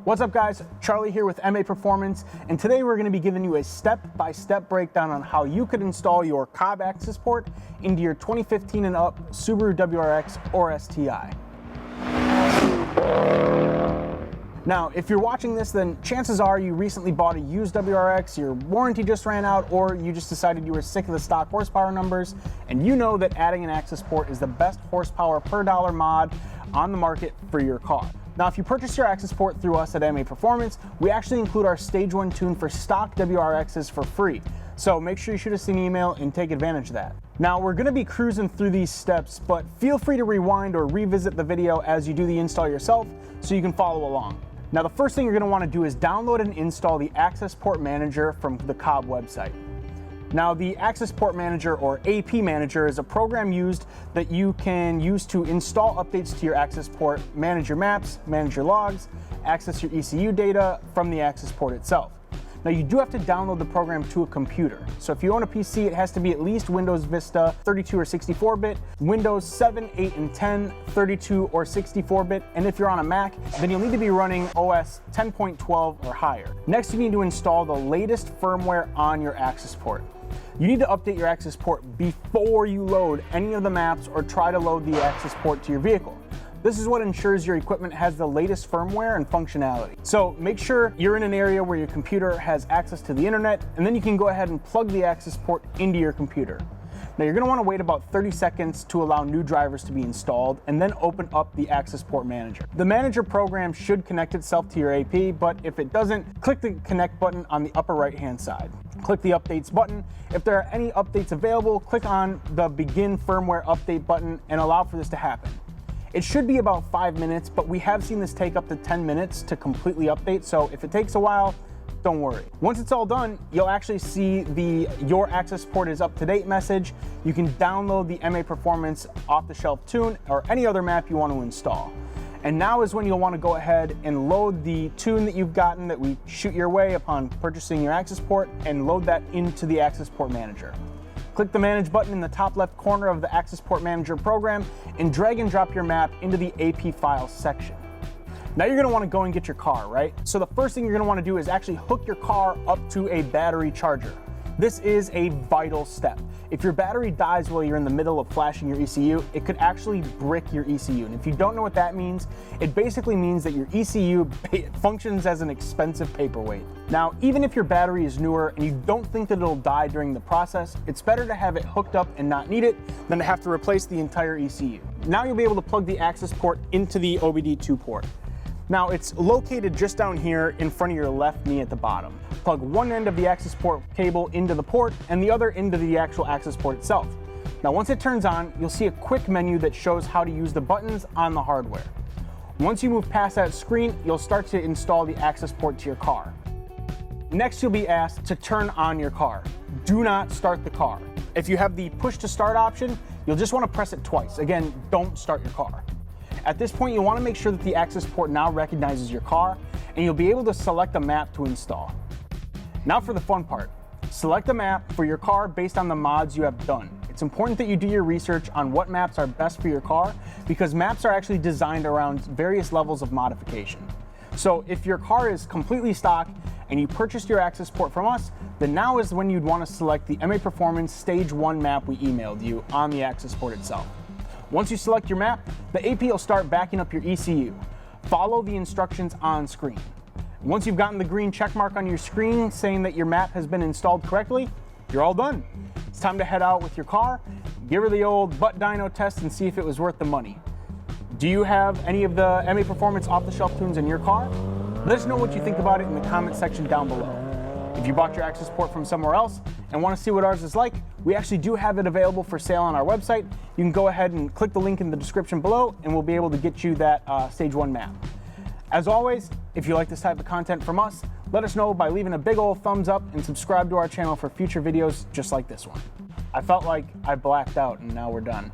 What's up guys, Charlie here with MAPerformance, and today we're going to be giving you a step-by-step breakdown on how you could install your Cobb Accessport into your 2015 and up Subaru WRX or STi. Now, if you're watching this, then chances are you recently bought a used WRX, your warranty just ran out, or you just decided you were sick of the stock horsepower numbers, and you know that adding an Accessport is the best horsepower per dollar mod on the market for your car. Now, if you purchase your Accessport through us at MAPerformance, we actually include our Stage 1 tune for stock WRXs for free. So make sure you shoot us an email and take advantage of that. Now, we're gonna be cruising through these steps, but feel free to rewind or revisit the video as you do the install yourself so you can follow along. Now, the first thing you're gonna wanna do is download and install the Accessport Manager from the Cobb website. Now, the Accessport Manager, or AP Manager, is a program that you can use to install updates to your Accessport, manage your maps, manage your logs, access your ECU data from the Accessport itself. Now, you do have to download the program to a computer. So if you own a PC, it has to be at least Windows Vista 32 or 64-bit, Windows 7, 8, and 10, 32 or 64-bit, and if you're on a Mac, then you'll need to be running OS 10.12 or higher. Next, you need to install the latest firmware on your Accessport. You need to update your Accessport before you load any of the maps or try to load the Accessport to your vehicle. This is what ensures your equipment has the latest firmware and functionality. So make sure you're in an area where your computer has access to the internet, and then you can go ahead and plug the Accessport into your computer. Now, you're going to want to wait about 30 seconds to allow new drivers to be installed, and then open up the Accessport Manager. The Manager program should connect itself to your AP, but if it doesn't, click the Connect button on the upper right-hand side. Click the Updates button. If there are any updates available, click on the Begin Firmware Update button and allow for this to happen. It should be about 5 minutes, but we have seen this take up to 10 minutes to completely update, so if it takes a while, don't worry. Once it's all done, you'll actually see the Your Accessport is up to date message. You can download the MAPerformance off-the-shelf tune or any other map you want to install. And now is when you'll want to go ahead and load the tune that you've gotten that we shoot your way upon purchasing your Accessport and load that into the Accessport Manager. Click the Manage button in the top left corner of the Accessport Manager program and drag and drop your map into the AP Files section. Now you're going to want to go and get your car, right? So the first thing you're going to want to do is actually hook your car up to a battery charger. This is a vital step. If your battery dies while you're in the middle of flashing your ECU, it could actually brick your ECU. And if you don't know what that means, it basically means that your ECU functions as an expensive paperweight. Now, even if your battery is newer and you don't think that it'll die during the process, it's better to have it hooked up and not need it than to have to replace the entire ECU. Now you'll be able to plug the Accessport into the OBD2 port. Now, it's located just down here in front of your left knee at the bottom. Plug one end of the Accessport cable into the port and the other into the actual Accessport itself. Now, once it turns on, you'll see a quick menu that shows how to use the buttons on the hardware. Once you move past that screen, you'll start to install the Accessport to your car. Next, you'll be asked to turn on your car. Do not start the car. If you have the push to start option, you'll just want to press it twice. Again, don't start your car. At this point, you want to make sure that the Accessport now recognizes your car, and you'll be able to select a map to install. Now for the fun part. Select a map for your car based on the mods you have done. It's important that you do your research on what maps are best for your car, because maps are actually designed around various levels of modification. So if your car is completely stock and you purchased your Accessport from us, then now is when you'd want to select the MAPerformance Stage 1 map we emailed you on the Accessport itself. Once you select your map, the AP will start backing up your ECU. Follow the instructions on screen. Once you've gotten the green check mark on your screen saying that your map has been installed correctly, you're all done. It's time to head out with your car, give her the old butt dyno test and see if it was worth the money. Do you have any of the MAPerformance off-the-shelf tunes in your car? Let us know what you think about it in the comment section down below. If you bought your Accessport from somewhere else and want to see what ours is like, we actually do have it available for sale on our website. You can go ahead and click the link in the description below and we'll be able to get you that Stage 1 map. As always, if you like this type of content from us, let us know by leaving a big old thumbs up and subscribe to our channel for future videos just like this one. I felt like I blacked out and now we're done.